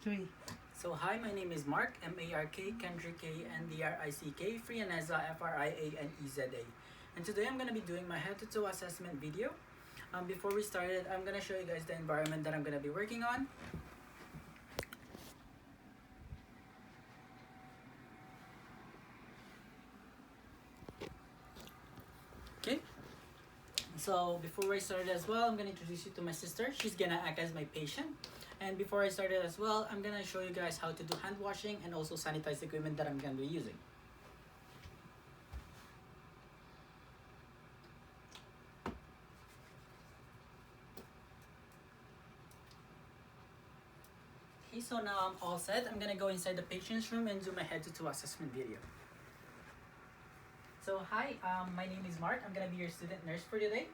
Three. So hi, my name is Mark, M-A-R-K, Kendrick K, N-D-R-I-C-K, Frianeza, F-R-I-A-N-E-Z-A. And today I'm going to be doing my head-to-toe assessment video. Before we started, I'm going to show you guys the environment that I'm going to be working on. Okay, so before I started as well, I'm going to introduce you to my sister. She's going to act as my patient. And before I started as well, I'm going to show you guys how to do hand washing and also sanitize the equipment that I'm going to be using. Okay, so now I'm all set. I'm gonna go inside the patient's room and do my head-to-toe assessment video. So hi, my name is Mark. I'm gonna be your student nurse for today.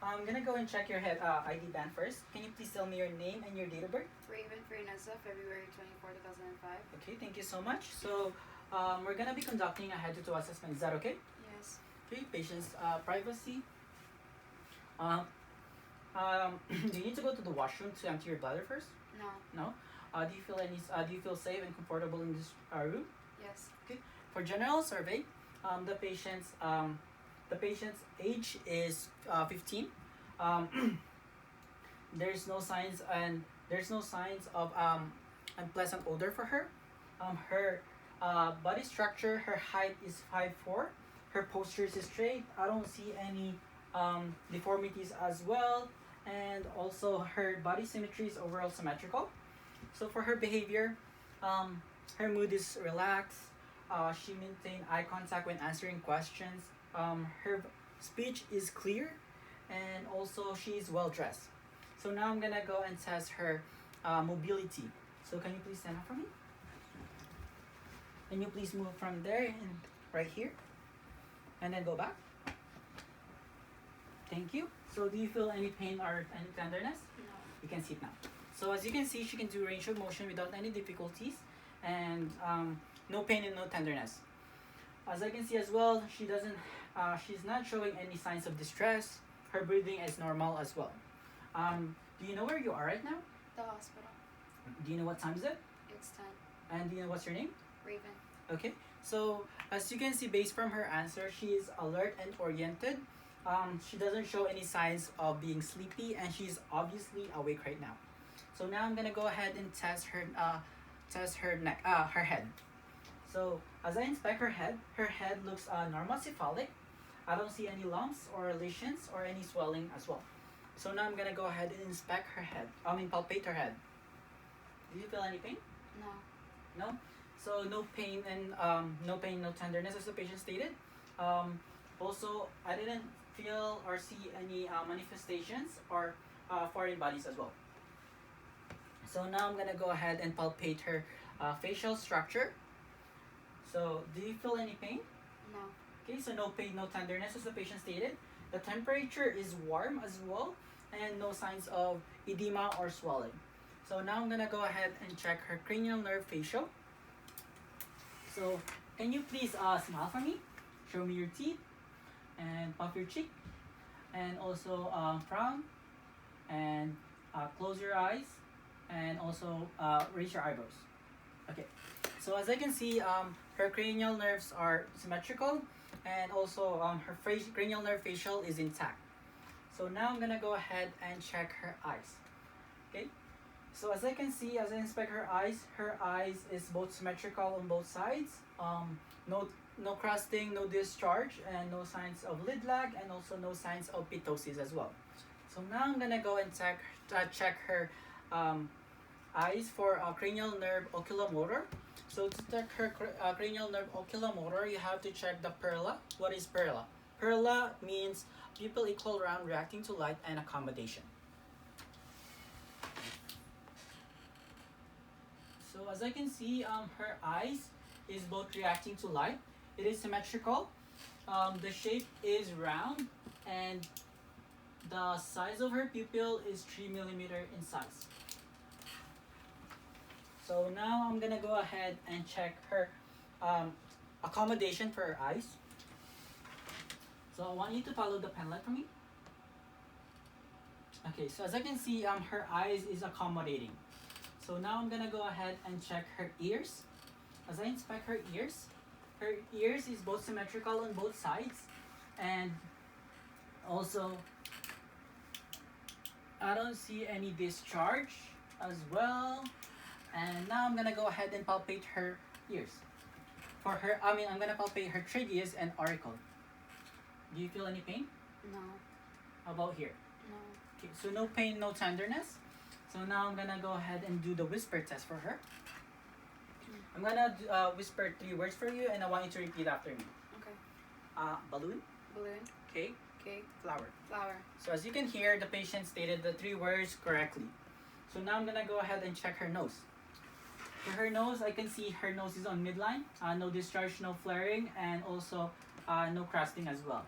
I'm gonna go and check your head ID band first. Can you please tell me your name and your date of birth? Raven Frianeza, February 24, 2005. Okay, thank you so much. So we're gonna be conducting a head-to-toe assessment. Is that okay? Yes. Okay, patient's privacy. Do you need to go to the washroom to empty your bladder first? No. No. Do you feel safe and comfortable in this room? Yes. Okay. For general survey, the patient's age is 15. Um, there's no signs of unpleasant odor for her. Her body structure, her height is 5'4". Her posture is straight. I don't see any deformities as well, and also her body symmetry is overall symmetrical. So for her behavior, her mood is relaxed. She maintained eye contact when answering questions. Her speech is clear, and also she is well dressed. So now I'm gonna go and test her mobility. So can you please stand up for me? Can you please move from there and right here, and then go back? Thank you. So do you feel any pain or any tenderness? No. You can sit now. So as you can see, she can do range of motion without any difficulties, and no pain and no tenderness. As I can see as well, she's not showing any signs of distress. Her breathing is normal as well. Do you know where you are right now? The hospital. Do you know what time is it? It's 10. And do you know what's your name? Raven. Okay. So as you can see, based from her answer, she is alert and oriented. She doesn't show any signs of being sleepy, and she's obviously awake right now. So now I'm gonna go ahead and test her neck, her head. So as I inspect her head looks normal cephalic. I don't see any lumps or lesions or any swelling as well. So now I'm gonna go ahead and inspect her head. Palpate her head. Do you feel any pain? No. No. So no pain and no tenderness as the patient stated. Also, I didn't feel or see any manifestations or foreign bodies as well. So now I'm gonna go ahead and palpate her facial structure. So do you feel any pain? No. Okay, so no pain, no tenderness as the patient stated. The temperature is warm as well, and no signs of edema or swelling. So now I'm gonna go ahead and check her cranial nerve facial. So can you please smile for me? Show me your teeth and puff your cheek, and also frown, and close your eyes, and also raise your eyebrows. Okay, so as I can see, her cranial nerves are symmetrical, and also her cranial nerve facial is intact. So now I'm gonna go ahead and check her eyes. Okay, so as I can see, as I inspect her eyes is both symmetrical on both sides. No crusting, no discharge, and no signs of lid lag, and also no signs of ptosis as well. So now I'm gonna go and check her eyes for cranial nerve oculomotor. So to check her cranial nerve oculomotor, you have to check the perla. What is perla? Perla means pupil equal round reacting to light and accommodation. So as I can see, her eyes is both reacting to light. It is symmetrical. The shape is round, and the size of her pupil is 3 millimeter in size. So now I'm gonna go ahead and check her accommodation for her eyes. So I want you to follow the pen light for me. Okay, so as I can see, her eyes is accommodating. So now I'm gonna go ahead and check her ears. As I inspect her ears is both symmetrical on both sides, and also I don't see any discharge as well. And now I'm gonna go ahead and palpate her ears. I'm gonna palpate her tracheus and auricle. Do you feel any pain? No. How about here? No. Okay, so no pain, no tenderness. So now I'm gonna go ahead and do the whisper test for her. I'm gonna whisper 3 words for you, and I want you to repeat after me. Okay. Balloon, Balloon. cake, Cake. flower. Flower. So as you can hear, the patient stated the 3 words correctly. So now I'm gonna go ahead and check her nose. For her nose, I can see her nose is on midline, no discharge, no flaring, and also no crusting as well.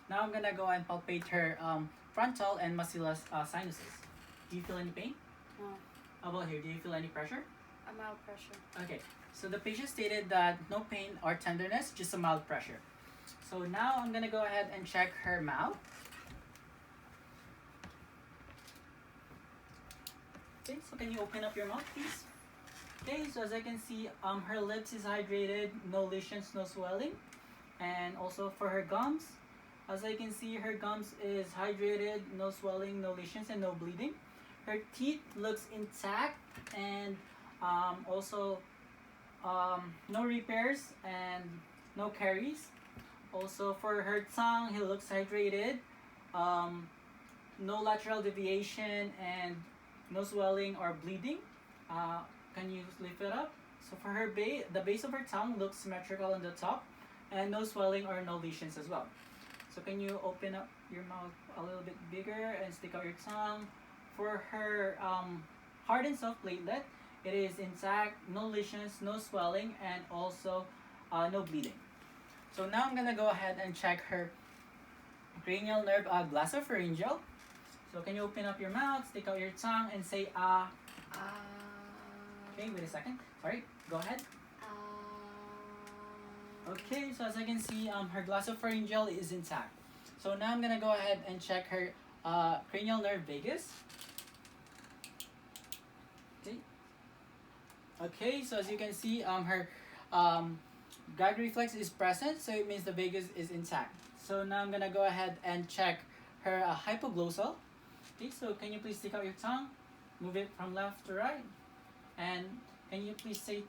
Now I'm gonna go and palpate her frontal and maxilla sinuses. Do you feel any pain? No. How about here? Do you feel any pressure? A mild pressure. Okay, so the patient stated that no pain or tenderness, just a mild pressure. So now I'm gonna go ahead and check her mouth. Okay, so can you open up your mouth, please? Okay, so as I can see, her lips is hydrated, no lesions, no swelling. And also for her gums, as I can see, her gums is hydrated, no swelling, no lesions, and no bleeding. Her teeth looks intact, and also no repairs and no caries. Also for her tongue, he looks hydrated, no lateral deviation, and no swelling or bleeding. Can you lift it up? So for her the base of her tongue looks symmetrical on the top, and no swelling or no lesions as well. So can you open up your mouth a little bit bigger and stick out your tongue? For her hard and soft platelet, it is intact, no lesions, no swelling, and also no bleeding. So now I'm gonna go ahead and check her cranial nerve glossopharyngeal. So can you open up your mouth, stick out your tongue, and say ah? Okay, wait a second. Sorry, go ahead. Okay, so as I can see, her glossopharyngeal is intact. So now I'm gonna go ahead and check her cranial nerve vagus. Okay. Okay, so as you can see, her gag reflex is present, so it means the vagus is intact. So now I'm gonna go ahead and check her hypoglossal. Okay, so can you please stick out your tongue, move it from left to right, and can you please say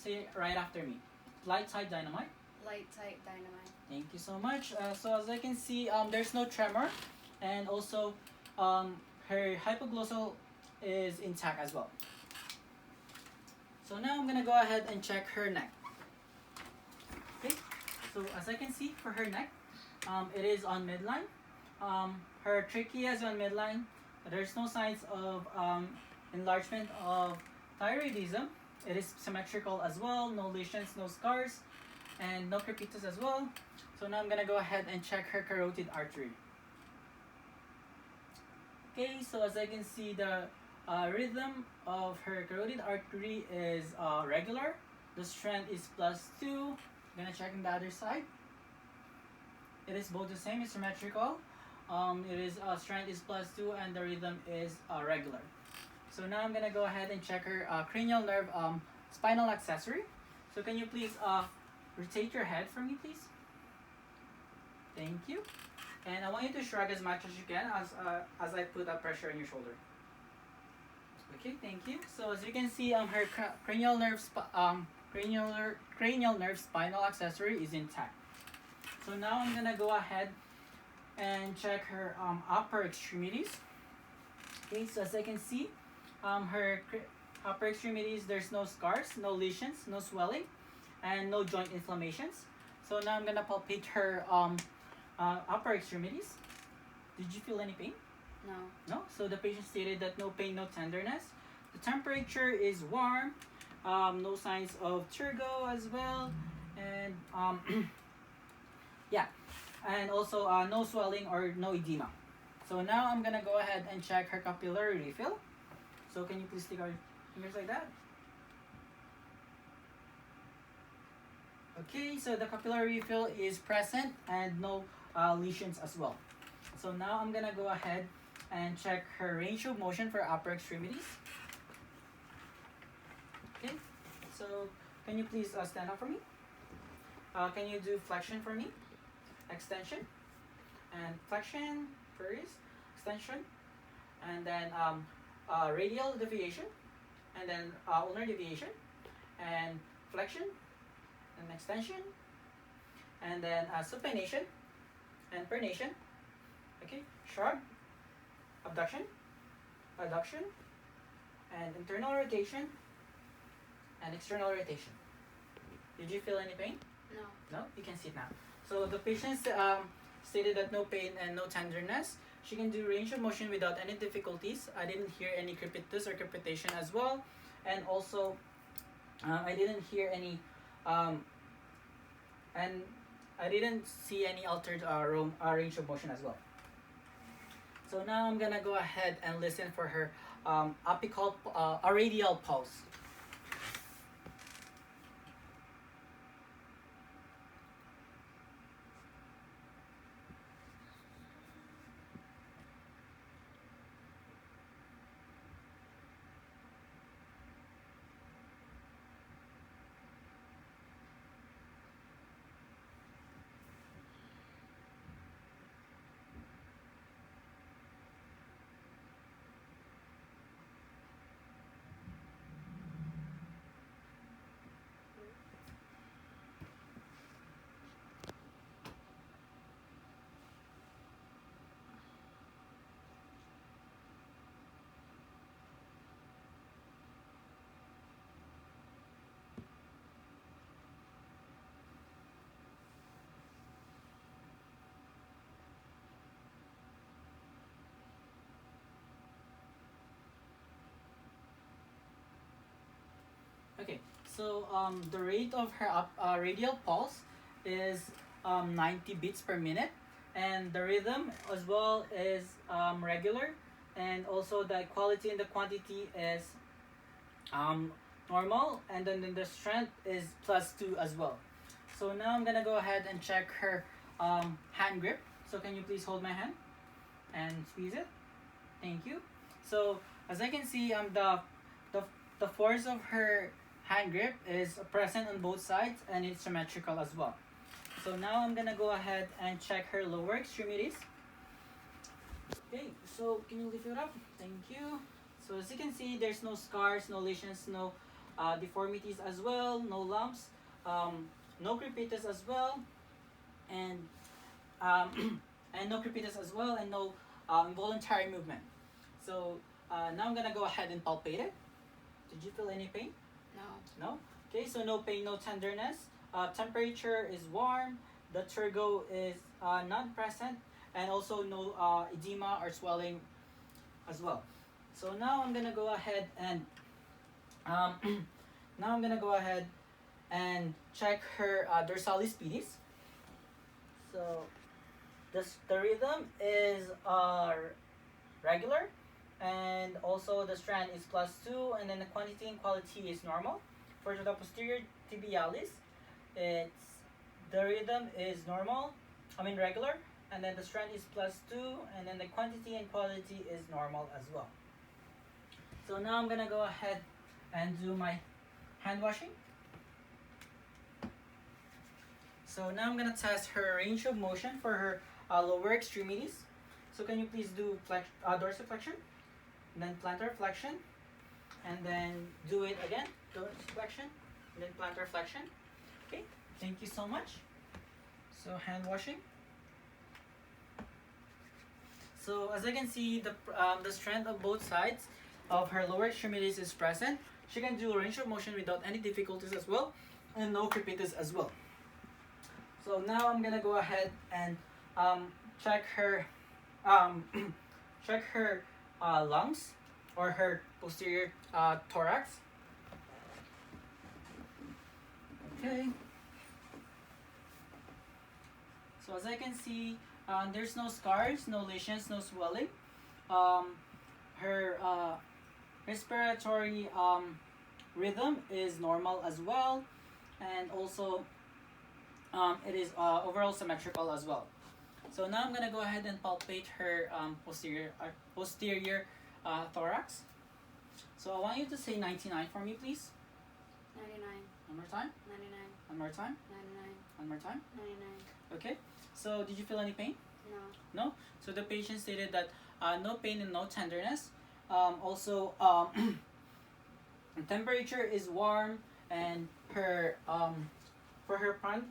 it right after me? Light, tight, dynamite. Light, tight, dynamite. Thank you so much. So as I can see, there's no tremor, and also her hypoglossal is intact as well. So now I'm gonna go ahead and check her neck. Okay, so as I can see for her neck, it is on midline. Her trachea is on midline. There's no signs of enlargement of thyroidism. It is symmetrical as well, no lesions, no scars, and no crepitus as well. So now I'm gonna go ahead and check her carotid artery. Okay, so as I can see, the rhythm of her carotid artery is regular. The strength is +2. I'm gonna check on the other side. It is both the same, it's symmetrical. It is strength is +2 and the rhythm is regular. So now I'm gonna go ahead and check her cranial nerve spinal accessory. So can you please rotate your head for me, please? Thank you. And I want you to shrug as much as you can as I put that pressure on your shoulder. Okay, thank you. So as you can see, her cranial nerve spinal accessory is intact. So now I'm gonna go ahead and check her upper extremities. Okay, so as I can see, her upper extremities, there's no scars, no lesions, no swelling, and no joint inflammations. So now I'm gonna palpate her upper extremities. Did you feel any pain? No. No? So the patient stated that no pain, no tenderness. The temperature is warm. No signs of turgo as well. And yeah. And also no swelling or no edema. So now I'm gonna go ahead and check her capillary refill. So can you please stick out your fingers like that? Okay, so the capillary refill is present and no lesions as well. So now I'm gonna go ahead and check her range of motion for upper extremities. Okay, so can you please stand up for me? Can you do flexion for me? Extension and flexion first, extension, and then radial deviation, and then ulnar deviation, and flexion, and extension, and then supination and pronation. Okay, shrug, abduction, adduction, and internal rotation and external rotation. Did you feel any pain? No. No? You can sit now. So the patient stated that no pain and no tenderness. She can do range of motion without any difficulties. I didn't hear any crepitus or crepitation as well. And also, I didn't hear any, and I didn't see any altered range of motion as well. So now I'm gonna go ahead and listen for her apical, a radial pulse. Okay, so the rate of her radial pulse is 90 beats per minute, and the rhythm as well is regular, and also the quality and the quantity is normal, and then the strength is +2 as well. So now I'm gonna go ahead and check her hand grip. So can you please hold my hand and squeeze it? Thank you. So as I can see, the force of her hand grip is present on both sides, and it's symmetrical as well. So now I'm gonna go ahead and check her lower extremities. Okay, so can you lift it up? Thank you. So as you can see, there's no scars, no lesions, no deformities as well, no lumps, no crepitus as well, and and no crepitus as well, and no involuntary movement. So now I'm gonna go ahead and palpate it. Did you feel any pain? No. No? Okay, so no pain, no tenderness. Temperature is warm. The tergo is not present, and also no edema or swelling as well. So now I'm gonna go ahead and now I'm gonna go ahead and check her dorsalis pedis. So the rhythm is regular, and also the strand is +2, and then the quantity and quality is normal. For the posterior tibialis, the rhythm is normal, regular, and then the strand is +2, and then the quantity and quality is normal as well. So now I'm gonna go ahead and do my hand washing. So now I'm gonna test her range of motion for her lower extremities. So can you please do dorsiflexion, and then plantar flexion, and then do it again, dorsiflexion, and then plantar flexion. Okay, thank you so much. So hand washing. So as I can see, the strength of both sides of her lower extremities is present. She can do a range of motion without any difficulties as well, and no crepitus as well. So now I'm gonna go ahead and check her check her lungs, or her posterior thorax. Okay. So as I can see, there's no scars, no lesions, no swelling. Her respiratory rhythm is normal as well, and also it is overall symmetrical as well. So now I'm gonna go ahead and palpate her posterior thorax. So I want you to say 99 for me, please. more time. 99. One more time. 99. One more time. 99. Okay. So did you feel any pain? No. No. So the patient stated that no pain and no tenderness. Also, temperature is warm, and her for her front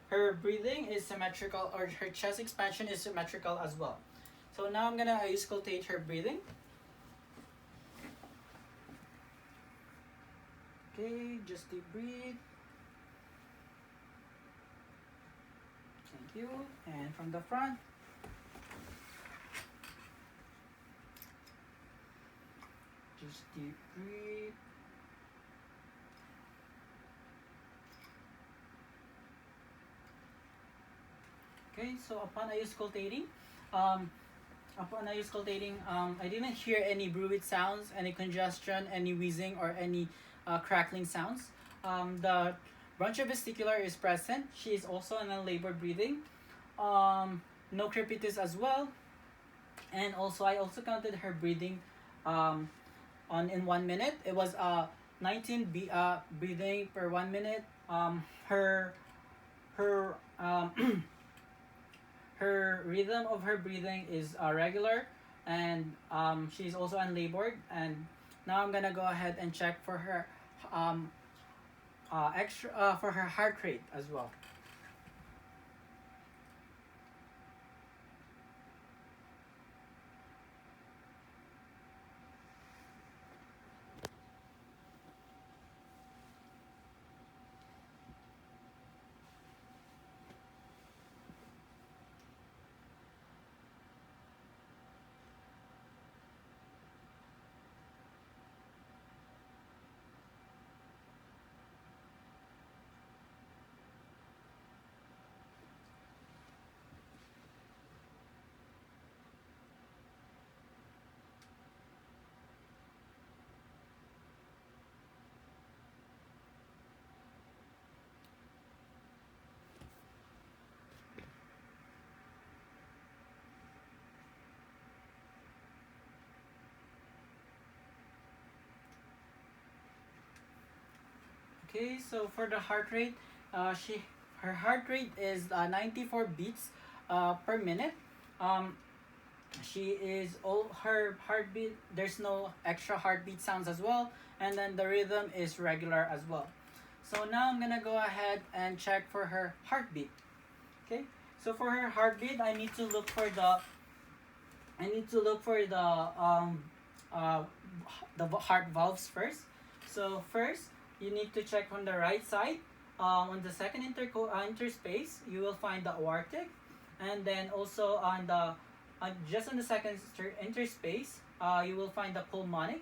her breathing is symmetrical, or her chest expansion is symmetrical as well. So now I'm gonna auscultate her breathing. Okay, just deep breathe. Thank you. And from the front. Just deep breathe. Okay, so upon auscultating, I didn't hear any bruit sounds, any congestion, any wheezing, or any crackling sounds. The bronchivesticular is present. She is also in a labor breathing. No crepitus as well. And also, I also counted her breathing on in 1 minute. It was 19 breathing per 1 minute. Her her rhythm of her breathing is regular, and she's also unlabored. And now I'm gonna go ahead and check for her extra for her heart rate as well. Okay, so for the heart rate, she her heart rate is 94 beats per minute. Um, she is all her heartbeat. There's no extra heartbeat sounds as well, and then the rhythm is regular as well. So now I'm gonna go ahead and check for her heartbeat. Okay, so for her heartbeat, I need to look for uh, the heart valves first. So first, you need to check on the right side. On the second interspace, you will find the aortic, and then also on the just on the second interspace, you will find the pulmonic,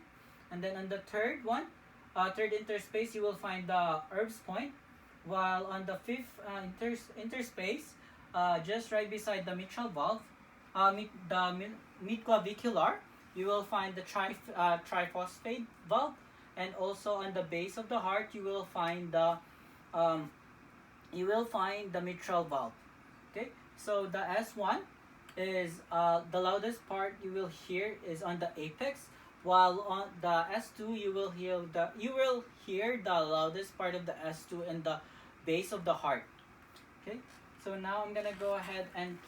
and then on the third one, third interspace, you will find the Erb's point, while on the fifth interspace, just right beside the mitral valve, midclavicular, you will find the triphosphate valve, and also on the base of the heart, um, you will find the mitral valve. Okay, so the S1 is the loudest part you will hear is on the apex, while on the S2 you will hear the loudest part of the S2 in the base of the heart. Okay, so now I'm gonna go ahead and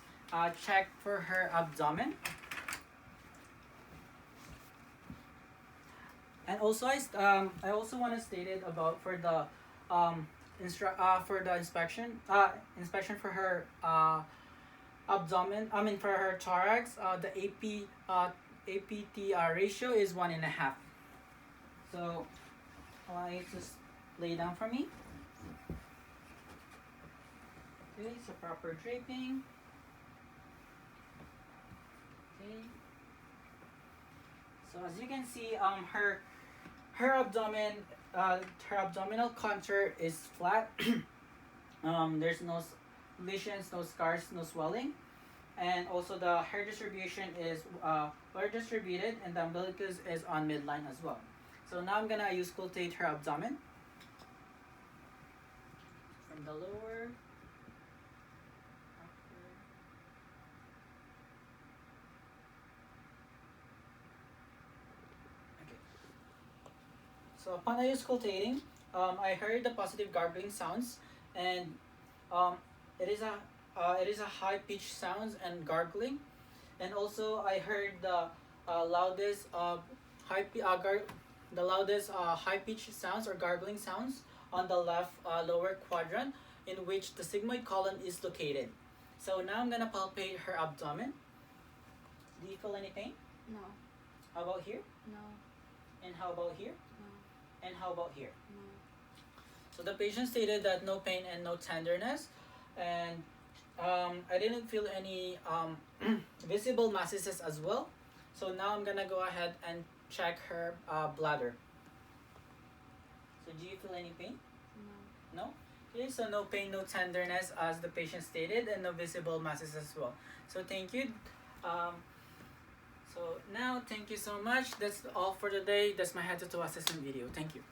check for her abdomen. And also I also want to state it about for the for the inspection for her abdomen. I mean for her thorax. The APT ratio is 1.5. So I want you to just lay down for me. Okay, so proper draping. Okay. So as you can see, her abdomen, her abdominal contour is flat. There's no lesions, no scars, no swelling, and also the hair distribution is well distributed, and the umbilicus is on midline as well. So now I'm gonna auscultate her abdomen from the lower. Okay. So upon auscultating, I heard the positive gargling sounds, and um, it is a it is a high pitched sounds and gargling, and also I heard the loudest the loudest high pitched sounds or gargling sounds on the left lower quadrant, in which the sigmoid colon is located. So now I'm gonna palpate her abdomen. Do you feel any pain? No. How about here? No. And how about here? No. And how about here? No. So the patient stated that no pain and no tenderness, and I didn't feel any visible masses as well. So now I'm gonna go ahead and check her bladder. So do you feel any pain? No. No? Okay, so no pain, no tenderness as the patient stated, and no visible masses as well. So thank you. Um, so now, thank you so much. That's all for today. That's my head to toe assessment video. Thank you.